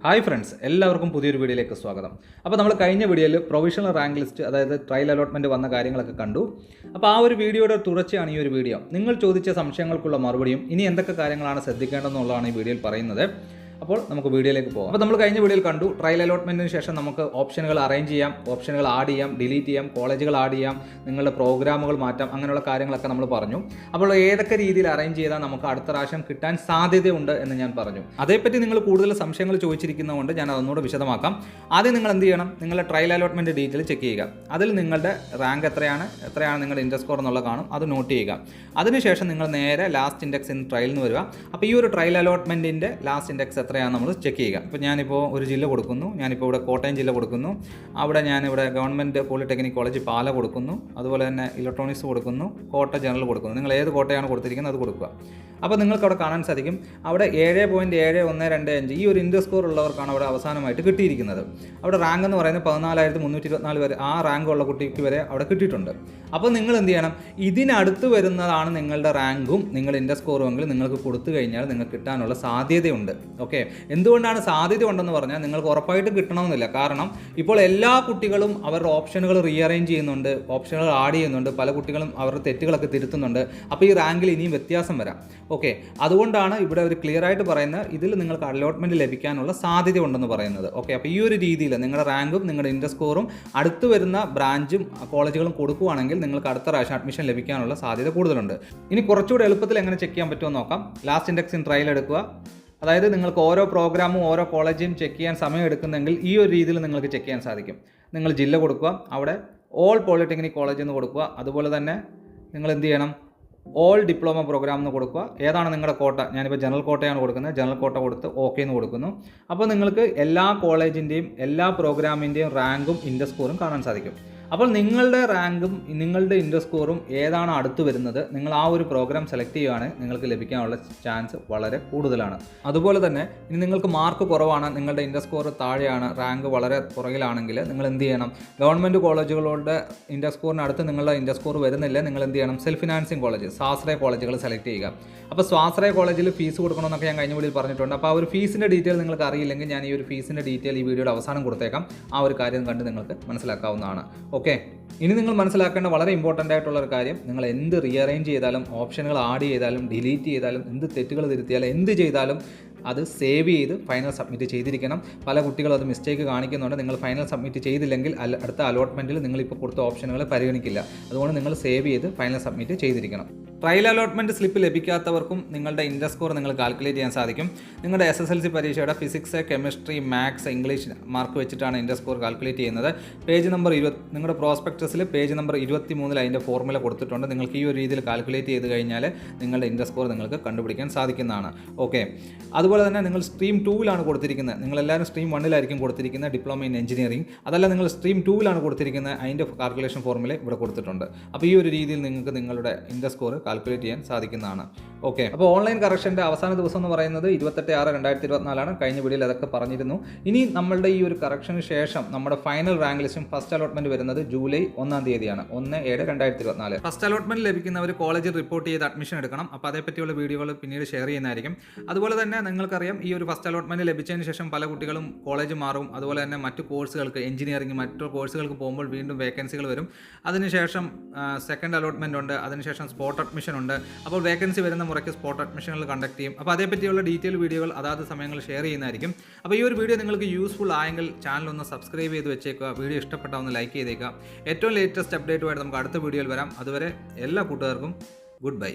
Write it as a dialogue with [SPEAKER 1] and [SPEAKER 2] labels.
[SPEAKER 1] Hi friends, എല്ലാവർക്കും പുതിയൊരു വീഡിയോയിലേക്ക് സ്വാഗതം. അപ്പോൾ നമ്മൾ കഴിഞ്ഞ വീഡിയോയിൽ പ്രൊവിഷണൽ റാങ്ക് ലിസ്റ്റ്, അതായത് ട്രയൽ അലോട്ട്മെൻറ്റ് വന്ന കാര്യങ്ങളൊക്കെ കണ്ടു. അപ്പോൾ ആ ഒരു വീഡിയോയുടെ തുടർച്ചയാണ് ഈ ഒരു വീഡിയോ. നിങ്ങൾ ചോദിച്ച സംശയങ്ങൾക്കുള്ള മറുപടിയും ഇനി എന്തൊക്കെ കാര്യങ്ങളാണ് ശ്രദ്ധിക്കേണ്ടതെന്നുള്ളതാണ് ഈ വീഡിയോയിൽ പറയുന്നത്. അപ്പോൾ നമുക്ക് വീഡിയോയിലേക്ക് പോകാം. അപ്പോൾ നമ്മൾ കഴിഞ്ഞ വീഡിയോയിൽ കണ്ടു, ട്രയൽ അലോട്ട്മെൻറ്റിന് ശേഷം നമുക്ക് ഓപ്ഷനുകൾ അറേഞ്ച് ചെയ്യാം, ഓപ്ഷനുകൾ ആഡ് ചെയ്യാം, ഡിലീറ്റ് ചെയ്യാം, കോളേജുകൾ ആഡ് ചെയ്യാം, നിങ്ങളുടെ പ്രോഗ്രാമുകൾ മാറ്റാം, അങ്ങനെയുള്ള കാര്യങ്ങളൊക്കെ നമ്മൾ പറഞ്ഞു. അപ്പോൾ ഏതൊക്കെ രീതിയിൽ അറേഞ്ച് ചെയ്താൽ നമുക്ക് അടുത്ത പ്രാവശ്യം കിട്ടാൻ സാധ്യതയുണ്ട് എന്ന് ഞാൻ പറഞ്ഞു. അതേപ്പറ്റി നിങ്ങൾ കൂടുതൽ സംശയങ്ങൾ ചോദിച്ചിരിക്കുന്നതുകൊണ്ട് ഞാൻ അതൊന്നുകൂടെ വിശദമാക്കാം. ആദ്യം നിങ്ങൾ എന്ത് ചെയ്യണം, നിങ്ങളുടെ ട്രയൽ അലോട്ട്മെൻറ്റ് ഡീറ്റെയിൽ ചെക്ക് ചെയ്യുക. അതിൽ നിങ്ങളുടെ റാങ്ക് എത്രയാണ് നിങ്ങളുടെ ഇൻഡെക്സ് സ്കോർ എന്നുള്ളത് കാണും, അത് നോട്ട് ചെയ്യുക. അതിനുശേഷം നിങ്ങൾ നേരെ ലാസ്റ്റ് ഇൻഡെക്സ് ഇൻ ട്രയൽ എന്ന് വരിക. അപ്പോൾ ഈ ഒരു ട്രയൽ അലോട്ട്മെൻറ്റിൻ്റെ ലാസ്റ്റ് ഇൻഡെക്സ് എത്രയാണ് നമ്മൾ ചെക്ക് ചെയ്യുക. ഇപ്പോൾ ഞാനിപ്പോൾ ഒരു ജില്ല കൊടുക്കുന്നു, ഞാനിപ്പോൾ ഇവിടെ കോട്ടയം ജില്ല കൊടുക്കുന്നു, അവിടെ ഞാനിവിടെ ഗവൺമെൻറ് പോളിടെക്നിക് കോളേജ് പാല കൊടുക്കുന്നു, അതുപോലെ തന്നെ ഇലക്ട്രോണിക്സ് കൊടുക്കുന്നു, കോട്ട ജനറൽ കൊടുക്കുന്നു. നിങ്ങൾ ഏത് കോട്ടയാണ് കൊടുത്തിരിക്കുന്നത് അത് കൊടുക്കുക. അപ്പോൾ നിങ്ങൾക്ക് അവിടെ കാണാൻ സാധിക്കും, അവിടെ 7.7125 ഈ ഒരു ഇൻഡെക്സ് സ്കോർ ഉള്ളവർക്കാണ് അവിടെ അവസാനമായിട്ട് കിട്ടിയിരിക്കുന്നത്. അവിടെ റാങ്ക് എന്ന് പറയുന്നത് 14,324 വരെ, ആ റാങ്ക് ഉള്ള കുട്ടിക്ക് വരെ അവിടെ കിട്ടിയിട്ടുണ്ട്. അപ്പോൾ നിങ്ങൾ എന്ത് ചെയ്യണം, ഇതിനടുത്ത് വരുന്നതാണ് നിങ്ങളുടെ റാങ്കും നിങ്ങൾ ഇൻഡെക്സ് സ്കോറും എങ്കിൽ നിങ്ങൾക്ക് കൊടുത്തു കഴിഞ്ഞാൽ നിങ്ങൾക്ക് കിട്ടാനുള്ള സാധ്യതയുണ്ട്. ഓക്കെ, എന്തുകൊണ്ടാണ് സാധ്യത ഉണ്ടെന്ന് പറഞ്ഞാൽ നിങ്ങൾക്ക് ഉറപ്പായിട്ടും കിട്ടണമെന്നില്ല. കാരണം ഇപ്പോൾ എല്ലാ കുട്ടികളും അവരുടെ ഓപ്ഷനുകൾ റീഅറേഞ്ച് ചെയ്യുന്നുണ്ട്, ഓപ്ഷനുകൾ ആഡ് ചെയ്യുന്നുണ്ട്, പല കുട്ടികളും അവരുടെ തെറ്റുകളൊക്കെ തിരുത്തുന്നുണ്ട്. അപ്പോൾ ഈ റാങ്കിൽ ഇനിയും വ്യത്യാസം വരാം. ഓക്കെ, അതുകൊണ്ടാണ് ഇവിടെ ഒരു ക്ലിയർ ആയിട്ട് പറയുന്നത്, ഇതിൽ നിങ്ങൾക്ക് അലോട്ട്മെൻറ്റ് ലഭിക്കാനുള്ള സാധ്യത ഉണ്ടെന്ന് പറയുന്നത്. ഓക്കെ, അപ്പോൾ ഈ ഒരു രീതിയിൽ നിങ്ങളുടെ റാങ്കും നിങ്ങളുടെ ഇൻഡെക്സ് സ്കോറും അടുത്ത് വരുന്ന ബ്രാഞ്ചും കോളേജുകളും കൊടുക്കുകയാണെങ്കിൽ നിങ്ങൾക്ക് അടുത്ത പ്രാവശ്യം അഡ്മിഷൻ ലഭിക്കാനുള്ള സാധ്യത കൂടുതലുണ്ട്. ഇനി കുറച്ചുകൂടി എളുപ്പത്തിൽ എങ്ങനെ ചെക്ക് ചെയ്യാൻ പറ്റുമോ നോക്കാം. ലാസ്റ്റ് ഇൻഡെക്സ് ഇൻ ട്രയൽ എടുക്കുക. അതായത് നിങ്ങൾക്ക് ഓരോ പ്രോഗ്രാമും ഓരോ കോളേജും ചെക്ക് ചെയ്യാൻ സമയം എടുക്കുന്നെങ്കിൽ ഈ ഒരു രീതിയിൽ നിങ്ങൾക്ക് ചെക്ക് ചെയ്യാൻ സാധിക്കും. നിങ്ങൾ ജില്ല കൊടുക്കുക, അവിടെ ഓൾ പോളിടെക്നിക് കോളേജ് എന്ന് കൊടുക്കുക. അതുപോലെ തന്നെ നിങ്ങൾ എന്ത് ചെയ്യണം, ഓൾ ഡിപ്ലോമ പ്രോഗ്രാം എന്ന് കൊടുക്കുക. ഏതാണ് നിങ്ങളുടെ കോട്ട, ഞാനിപ്പോൾ ജനറൽ കോട്ടയാണ് കൊടുക്കുന്നത്, ജനറൽ കോട്ട കൊടുത്ത് ഓക്കെ എന്ന് കൊടുക്കുന്നു. അപ്പോൾ നിങ്ങൾക്ക് എല്ലാ കോളേജിൻ്റെയും എല്ലാ പ്രോഗ്രാമിൻ്റെയും റാങ്കും ഇൻഡെക്സ് സ്കോറും കാണാൻ സാധിക്കും. അപ്പോൾ നിങ്ങളുടെ റാങ്കും നിങ്ങളുടെ ഇൻഡെക്സ് സ്കോറും ഏതാണോ അടുത്ത് വരുന്നത്, നിങ്ങൾ ആ ഒരു പ്രോഗ്രാം സെലക്ട് ചെയ്യുകയാണെങ്കിൽ നിങ്ങൾക്ക് ലഭിക്കാനുള്ള ചാൻസ് വളരെ കൂടുതലാണ്. അതുപോലെ തന്നെ ഇനി നിങ്ങൾക്ക് മാർക്ക് കുറവാണ്, നിങ്ങളുടെ ഇൻഡെക്സ് സ്കോർ താഴെയാണ്, റാങ്ക് വളരെ പുറകിലാണെങ്കിൽ നിങ്ങൾ എന്ത് ചെയ്യണം, ഗവൺമെൻറ് കോളേജുകളുടെ ഇൻഡെക്സ് സ്കോറിന് അടുത്ത് നിങ്ങളുടെ ഇൻഡെക്സ് സ്കോർ വരുന്നില്ല, നിങ്ങൾ എന്ത് ചെയ്യണം, സെൽഫ് ഫിനാൻസിങ് കോളേജ്, സ്വാശ്രയ കോളേജുകൾ സെലക്ട് ചെയ്യുക. അപ്പോൾ സ്വാശ്രയ കോളേജിൽ ഫീസ് കൊടുക്കണമെന്നൊക്കെ ഞാൻ കഴിഞ്ഞ വീഡിയോയിൽ പറഞ്ഞിട്ടുണ്ട്. അപ്പോൾ ആ ഒരു ഫീസിൻ്റെ ഡീറ്റെയിൽ നിങ്ങൾക്ക് അറിയില്ലെങ്കിൽ ഞാൻ ഈ ഒരു ഫീസിൻ്റെ ഡീറ്റെയിൽ ഈ വീഡിയോയുടെ അവസാനം കൊടുത്തേക്കാം. ആ ഒരു കാര്യം കണ്ട് നിങ്ങൾക്ക് മനസ്സിലാക്കാവുന്നതാണ്. ഓക്കെ, ഇനി നിങ്ങൾ മനസ്സിലാക്കേണ്ട വളരെ ഇമ്പോർട്ടൻ്റ് ആയിട്ടുള്ള ഒരു കാര്യം, നിങ്ങൾ എന്ത് റീഅറേഞ്ച് ചെയ്താലും, ഓപ്ഷനുകൾ ആഡ് ചെയ്താലും, ഡിലീറ്റ് ചെയ്താലും, എന്ത് തെറ്റുകൾ തിരുത്തിയാലും, എന്ത് ചെയ്താലും അത് സേവ് ചെയ്ത് ഫൈനൽ സബ്മിറ്റ് ചെയ്തിരിക്കണം. പല കുട്ടികളും അത് മിസ്റ്റേക്ക് കാണിക്കുന്നുണ്ട്. നിങ്ങൾ ഫൈനൽ സബ്മിറ്റ് ചെയ്തില്ലെങ്കിൽ അടുത്ത അലോട്ട്മെൻറ്റിൽ നിങ്ങളിപ്പോൾ കൊടുത്ത ഓപ്ഷനുകൾ പരിഗണിക്കില്ല. അതുകൊണ്ട് നിങ്ങൾ സേവ് ചെയ്ത് ഫൈനൽ സബ്മിറ്റ് ചെയ്തിരിക്കണം. ട്രയൽ അലോട്ട്മെൻറ്റ് സ്ലിപ്പ് ലഭിക്കാത്തവർക്കും നിങ്ങളുടെ ഇൻഡെക്സ് സ്കോർ നിങ്ങൾ കാൽക്കുലേറ്റ് ചെയ്യാൻ സാധിക്കും. നിങ്ങളുടെ SSLC പരീക്ഷയുടെ physics, chemistry, maths, English mark വെച്ചിട്ടാണ് ഇൻഡെക്സ് സ്കോർ കാൽക്കുലേറ്റ് ചെയ്യുന്നത്. പേജ് നമ്പർ 20 നിങ്ങളുടെ പ്രോസ്പെക്ടസിൽ പേജ് നമ്പർ 23 അതിൻ്റെ ഫോർമുല കൊടുത്തിട്ടുണ്ട്. നിങ്ങൾക്ക് ഈ ഒരു രീതിയിൽ കാൽക്കുലേറ്റ് ചെയ്ത് കഴിഞ്ഞാൽ നിങ്ങളുടെ ഇൻഡെക്സ് സ്കോർ നിങ്ങൾക്ക് കണ്ടുപിടിക്കാൻ സാധിക്കുന്നതാണ്. ഓക്കെ, അതുപോലെ തന്നെ നിങ്ങൾ സ്ട്രീം 2-ലാണ് കൊടുത്തിരിക്കുന്നത്, നിങ്ങളെല്ലാവരും സ്ട്രീം 1-ലായിരിക്കും കൊടുത്തിരിക്കുന്നത്, ഡിപ്ലോമ ഇൻ എഞ്ചിനീയറിംഗ്. അതല്ല നിങ്ങൾ സ്ട്രീം 2-ലാണ് കൊടുത്തിരിക്കുന്നത്, അതിൻ്റെ കാൽക്കുലേഷൻ ഫോർമുല ഇവിടെ കൊടുത്തിട്ടുണ്ട്. അപ്പോൾ ഈ ഒരു രീതിയിൽ നിങ്ങൾക്ക് നിങ്ങളുടെ ഇൻഡെക്സ് സ്കോർ കാൽക്കുലേറ്റ് ചെയ്യാൻ സാധിക്കുന്നതാണ്. ഓക്കെ, അപ്പോൾ ഓൺലൈൻ കറക്ഷൻ്റെ അവസാന ദിവസം എന്ന് പറയുന്നത് 28/6/2024 കഴിഞ്ഞ വീഡിയോയിൽ അതൊക്കെ പറഞ്ഞിരുന്നു. ഇനി നമ്മളുടെ ഈ ഒരു കറക്ഷന് ശേഷം നമ്മുടെ ഫൈനൽ റാങ്ക് ലിസ്റ്റും ഫസ്റ്റ് അലോട്ട്മെൻറ്റ് വരുന്നത് ജൂലൈ 1-ാം തീയതിയാണ്, 1/7/2024. ഫസ്റ്റ് അലോട്ട്മെൻറ്റ് ലഭിക്കുന്നവർ കോളേജിൽ റിപ്പോർട്ട് ചെയ്ത് അഡ്മിഷൻ എടുക്കണം. അപ്പോൾ അതേപ്പറ്റിയുള്ള വീഡിയോകൾ പിന്നീട് ഷെയർ ചെയ്യുന്നതായിരിക്കും. അതുപോലെ തന്നെ നിങ്ങൾക്കറിയാം, ഈ ഒരു ഫസ്റ്റ് അലോട്ട്മെൻറ്റ് ലഭിച്ചതിന് ശേഷം പല കുട്ടികളും കോളേജ് മാറും. അതുപോലെ തന്നെ മറ്റു കോഴ്സുകൾക്ക്, എഞ്ചിനീയറിംഗ് മറ്റു കോഴ്സുകൾക്ക് പോകുമ്പോൾ വീണ്ടും വേക്കൻസികൾ വരും. അതിനുശേഷം സെക്കൻഡ് അലോട്ട്മെൻറ്റ് ഉണ്ട്, അതിനുശേഷം സ്പോട്ട് അഡ്മിഷൻ ഉണ്ട്. അപ്പോൾ വേക്കൻസി വരുന്ന മുറയ്ക്ക് സ്പോട്ട് അഡ്മിഷനുകൾ കണ്ടക്ട് ചെയ്യും. അപ്പോൾ അതേപ്പറ്റിയുള്ള ഡീറ്റെയിൽ വീഡിയോകൾ അതാത് സമയങ്ങളിൽ ഷെയർ ചെയ്യുന്നതായിരിക്കും. അപ്പോൾ ഈ ഒരു വീഡിയോ നിങ്ങൾക്ക് യൂസ്ഫുൾ ആയെങ്കിൽ ചാനൽ ഒന്ന് സബ്സ്ക്രൈബ് ചെയ്ത് വെച്ചേക്കുക. വീഡിയോ ഇഷ്ടപ്പെട്ടാൽ ഒന്ന് ലൈക്ക് ചെയ്തേക്കുക. ഏറ്റവും ലേറ്റസ്റ്റ് അപ്ഡേറ്റുമായിട്ട് നമുക്ക് അടുത്ത വീഡിയോയിൽ വരാം. അതുവരെ എല്ലാ കൂട്ടുകാർക്കും ഗുഡ് ബൈ.